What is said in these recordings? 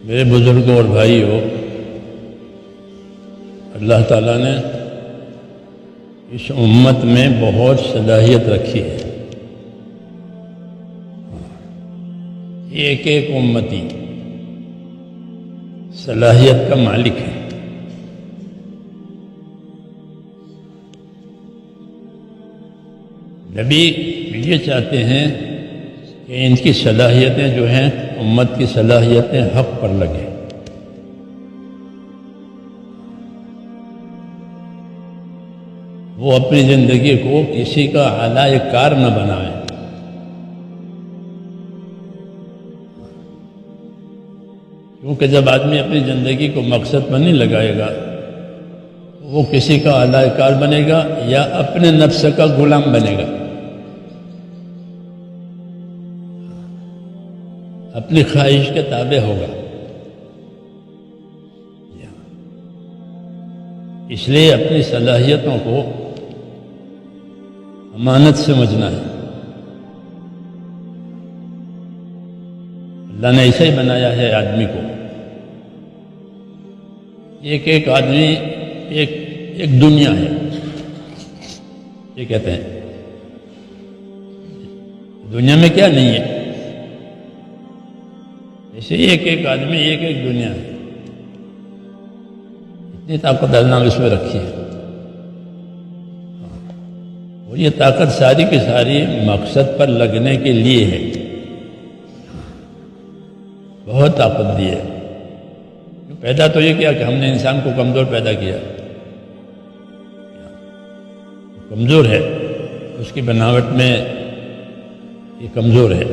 میرے بزرگوں اور بھائیوں، اللہ تعالیٰ نے اس امت میں بہت صلاحیت رکھی ہے۔ ایک ایک امتی صلاحیت کا مالک ہے۔ نبی یہ چاہتے ہیں کہ ان کی صلاحیتیں جو ہیں امت کی صلاحیتیں حق پر لگیں۔ وہ اپنی زندگی کو کسی کا اعلی کار نہ بنائیں۔ کیونکہ جب آدمی اپنی زندگی کو مقصد پر نہیں لگائے گا وہ کسی کا اعلی کار بنے گا یا اپنے نفس کا غلام بنے گا، اپنی خواہش کے تابع ہوگا۔ اس لیے اپنی صلاحیتوں کو امانت سمجھنا ہے۔ اللہ نے ایسا ہی بنایا ہے آدمی کو۔ ایک ایک آدمی ایک دنیا ہے، یہ کہتے ہیں دنیا میں کیا نہیں ہے، ایسے ایک ایک آدمی ایک ایک دنیا ہے۔ اتنی طاقت اللہ نے اس میں رکھی ہے، اور یہ طاقت ساری کی ساری مقصد پر لگنے کے لیے ہے۔ بہت طاقت دی ہے۔ پیدا تو یہ کیا کہ ہم نے انسان کو کمزور پیدا کیا، کمزور ہے، اس کی بناوٹ میں یہ کمزور ہے،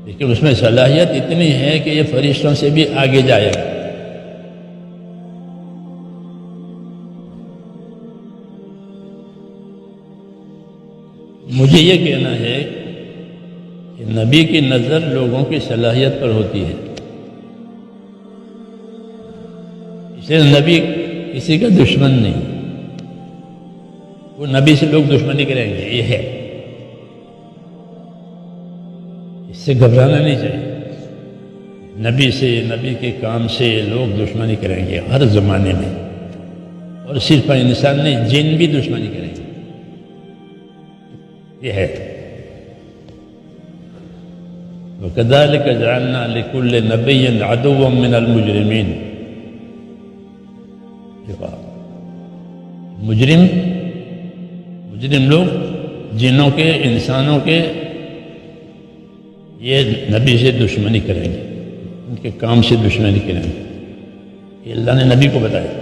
لیکن اس میں صلاحیت اتنی ہے کہ یہ فرشتوں سے بھی آگے جائے گا۔ مجھے یہ کہنا ہے کہ نبی کی نظر لوگوں کی صلاحیت پر ہوتی ہے، اس لیے نبی کسی کا دشمن نہیں۔ وہ نبی سے لوگ دشمنی کریں گے، یہ ہے، اس سے گھبرانا نہیں چاہیے۔ نبی سے، نبی کے کام سے لوگ دشمنی کریں گے ہر زمانے میں، اور صرف انسان نہیں، جن بھی دشمنی کریں گے، یہ ہے۔ وَكَذَلِكَ جَعَلْنَا لِكُلِّ نَبِيٍّ عَدُوًّا مِّنَ الْمُجْرِمِينَ۔ مجرم لوگ جنوں کے، انسانوں کے، یہ نبی سے دشمنی کریں گے، ان کے کام سے دشمنی کریں گے۔ یہ اللہ نے نبی کو بتایا۔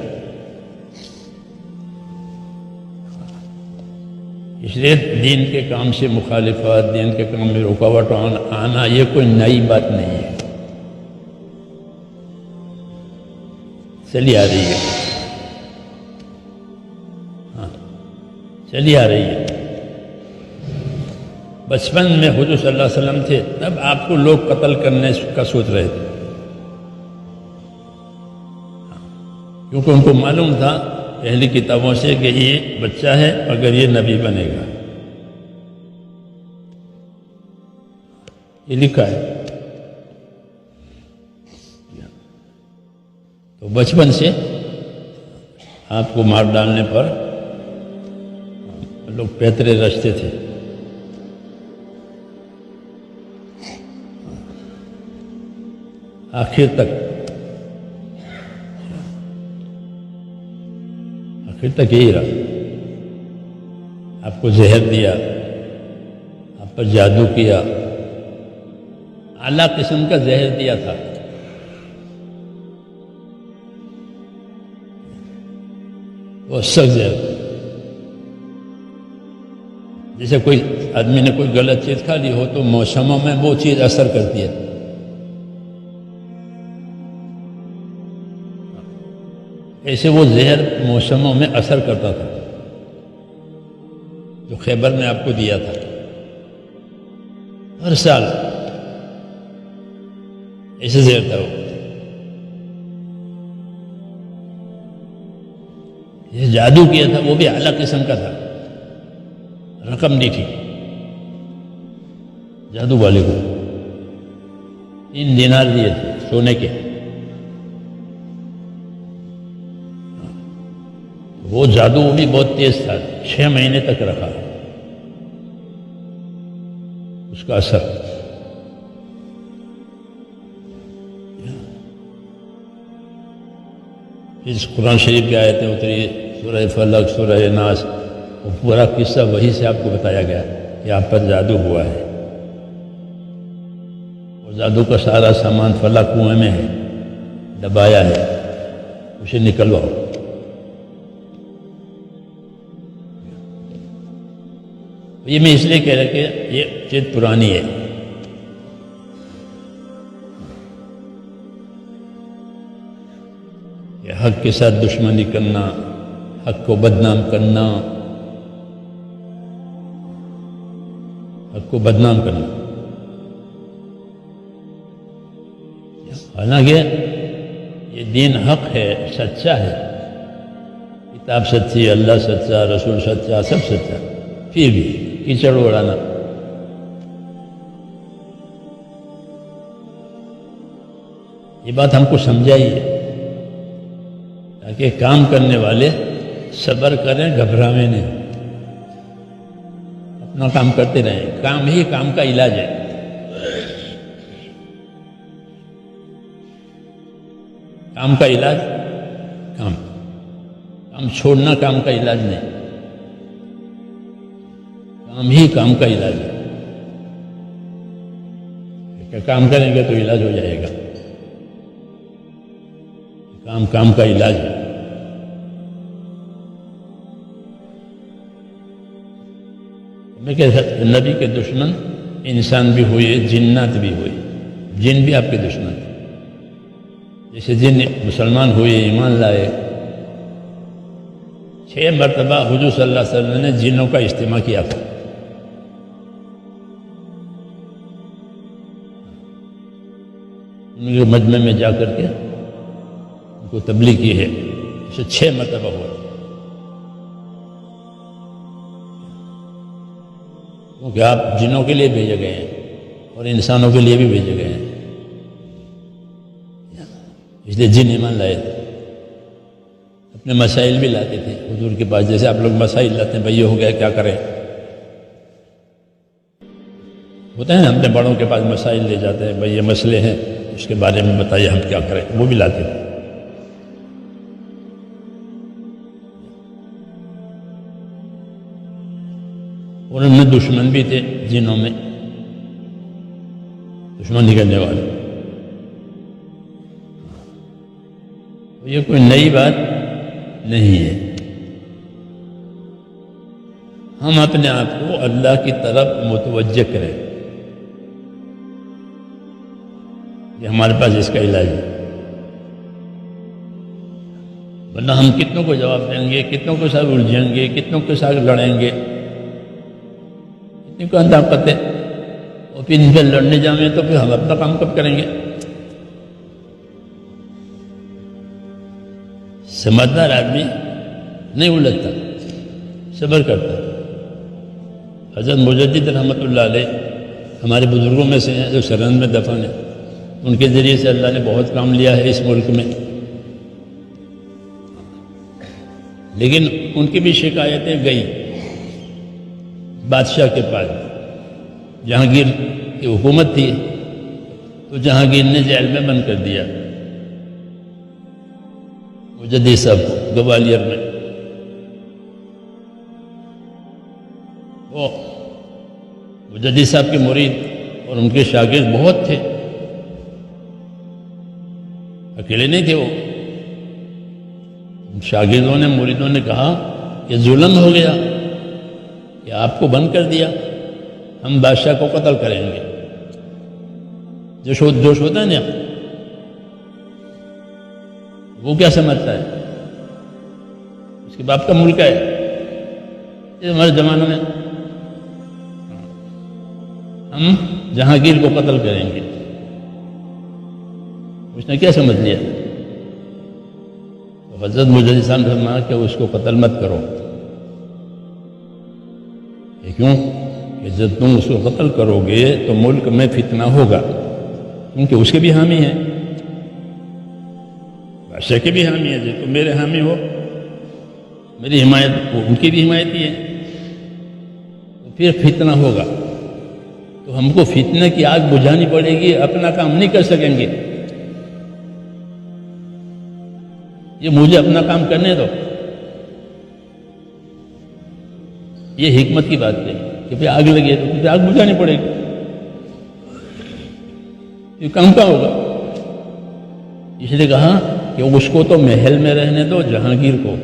اس لیے دین کے کام سے مخالفت، دین کے کام میں رکاوٹ آنا یہ کوئی نئی بات نہیں ہے، چلی آ رہی ہے، چلی آ رہی ہے۔ بچپن میں حضور صلی اللہ علیہ وسلم تھے تب آپ کو لوگ قتل کرنے کا سوچ رہے تھے، کیونکہ ان کو معلوم تھا پہلی کتابوں سے کہ یہ بچہ ہے اگر یہ نبی بنے گا، یہ لکھا ہے۔ تو بچپن سے آپ کو مار ڈالنے پر لوگ پیترے رچتے تھے۔ آخر تک یہی رہا۔ آپ کو زہر دیا، آپ پر جادو کیا، اعلیٰ قسم کا زہر دیا تھا۔ وہ سخت زہر، جیسے کوئی آدمی نے کوئی غلط چیز کھا لی ہو تو موسموں میں وہ چیز اثر کرتی ہے۔ ایسے وہ زہر موسموں میں اثر کرتا تھا، جو خیبر میں آپ کو دیا تھا۔ ہر سال ایسے زہر تھا۔ وہ یہ جادو کیا تھا، وہ بھی اعلیٰ قسم کا تھا، رقم دی تھی جادو والے کو، 3 دینار دیے تھے۔ سونے کے، وہ جادو بھی بہت تیز تھا، 6 مہینے تک رکھا اس کا اثر۔ پھر قرآن شریف کی آیتیں اتری، سورہ فلق، سورہ ناس، وہ پورا قصہ وہی سے آپ کو بتایا گیا کہ آپ پر جادو ہوا ہے، اور جادو کا سارا سامان فلاں کنویں میں ہے، دبایا ہے، اسے نکلواؤ۔ یہ میں اس لیے کہہ رہا کہ یہ چیز پرانی ہے۔ کہ حق کے ساتھ دشمنی کرنا، حق کو بدنام کرنا، حق کو بدنام کرنا، حالانکہ یہ دین حق ہے، سچا ہے، کتاب سچی، اللہ سچا، رسول سچا، سب سچا، پھر بھی کیچڑ اڑانا۔ یہ بات ہم کو سمجھائیے تاکہ کام کرنے والے صبر کریں، گھبراویں نہیں، اپنا کام کرتے رہیں۔ کام ہی کام کا علاج ہے۔ کام کا علاج کام چھوڑنا کام کا علاج نہیں، کام ہی کام کا علاج ہے۔ کہ کام کریں گے تو علاج ہو جائے گا، کام کا علاج ہے۔ میں کہتا نبی کے دشمن انسان بھی ہوئے، جنات بھی ہوئے، جن بھی آپ کے دشمن تھے۔ جیسے جن مسلمان ہوئے، ایمان لائے، 6 مرتبہ حضور صلی اللہ علیہ وسلم نے جنوں کا اجتماع کیا تھا۔ ان کے مجمع میں جا کر کے ان کو تبلیغ کی ہے، اسے 6 مرتبہ ہوا، کیونکہ آپ جنوں کے لیے بھیجے گئے ہیں اور انسانوں کے لیے بھی بھیجے گئے ہیں، اس لیے جن ایمان لائے تھے، اپنے مسائل بھی لاتے تھے حضور کے پاس، جیسے آپ لوگ مسائل لاتے ہیں، بھائی یہ ہو گیا کیا کریں، ہوتا ہے نا، اپنے بڑوں کے پاس مسائل لے جاتے ہیں، بھائی یہ مسئلے ہیں، اس کے بارے میں بتائیے ہم کیا کریں، وہ بھی لاتے تھے۔ اور ان میں دشمن بھی تھے، جنوں میں دشمنی کرنے والے۔ یہ کوئی نئی بات نہیں ہے۔ ہم اپنے آپ کو اللہ کی طرف متوجہ کریں، یہ ہمارے پاس اس کا علاج ہے، ورنہ ہم کتنوں کو جواب دیں گے، کتنوں کے ساتھ الجھیں گے، کتنوں کے ساتھ لڑیں گے، کتنی کو طاقت ہے، اور پھر ان پہ لڑنے جائیں تو پھر ہم اپنا کام کب کریں گے؟ سمجھدار آدمی نہیں الجھتا، صبر کرتا۔ حضرت مجدد رحمۃ اللہ علیہ ہمارے بزرگوں میں سے ہیں جو سرہند میں دفن ہیں، ان کے ذریعے سے اللہ نے بہت کام لیا ہے اس ملک میں، لیکن ان کی بھی شکایتیں گئی بادشاہ کے پاس۔ جہانگیر کی حکومت تھی تو جہانگیر نے جیل میں بند کر دیا مجدد صاحب کو گوالیر میں۔ وہ مجدد صاحب کے مرید اور ان کے شاگرد بہت تھے، اکیلے نہیں تھے وہ۔ شاگردوں نے، مریدوں نے کہا کہ ظلم ہو گیا کہ آپ کو بند کر دیا، ہم بادشاہ کو قتل کریں گے۔ جوش ہوتا ہے نا، وہ کیا سمجھتا ہے، اس کے باپ کا ملک ہے، یہ ہمارے زمانے میں ہم جہانگیر کو قتل کریں گے، اس نے کیا سمجھ لیا؟ تو حضرت مجدد صاحب نے فرمایا کہ اس کو قتل مت کرو۔ کیوں کہ جب تم اس کو قتل کرو گے تو ملک میں فتنہ ہوگا، کیونکہ اس کے بھی حامی ہیں، بادشاہ کے بھی حامی ہے جی، تو میرے حامی ہو، میری حمایت وہ ان کی بھی حمایت ہی ہے، تو پھر فتنہ ہوگا تو ہم کو فتنہ کی آگ بجھانی پڑے گی، اپنا کام نہیں کر سکیں گے۔ یہ مجھے اپنا کام کرنے دو، یہ حکمت کی بات ہے کہ پھر آگ لگے تو پھر آگ بجھانی پڑے گی، یہ کام کا ہوگا۔ اس لیے کہا کہ اس کو تو محل میں رہنے دو، جہانگیر کو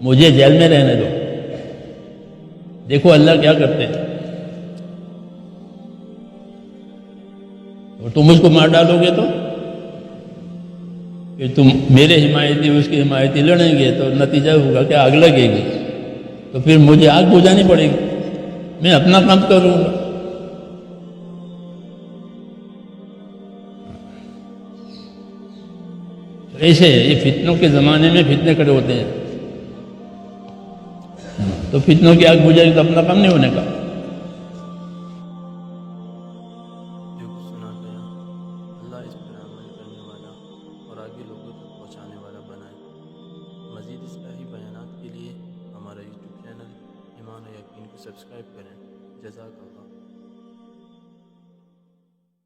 مجھے جیل میں رہنے دو۔ دیکھو اللہ کیا کرتے ہیں، اور تم اس کو مار ڈالو گے تو کہ تم میرے حمایتی اس کی حمایتی لڑیں گے تو نتیجہ ہوگا کہ آگ لگے گی، تو پھر مجھے آگ بجھانی پڑے گی، میں اپنا کام کروں گا۔ ایسے یہ فتنوں کے زمانے میں فتنے کھڑے ہوتے ہیں، تو فتنوں کی آگ بجھائے گی تو اپنا کام نہیں ہونے کا۔ جو کچھ سنا گیا اللہ اس پر عمل کرنے والا اور آگے لوگوں تک پہنچانے والا بنائے۔ مزید اصلاحی بیانات کے لیے ہمارا یوٹیوب چینل ایمان و یقین کو سبسکرائب کریں۔ جزاک اللہ۔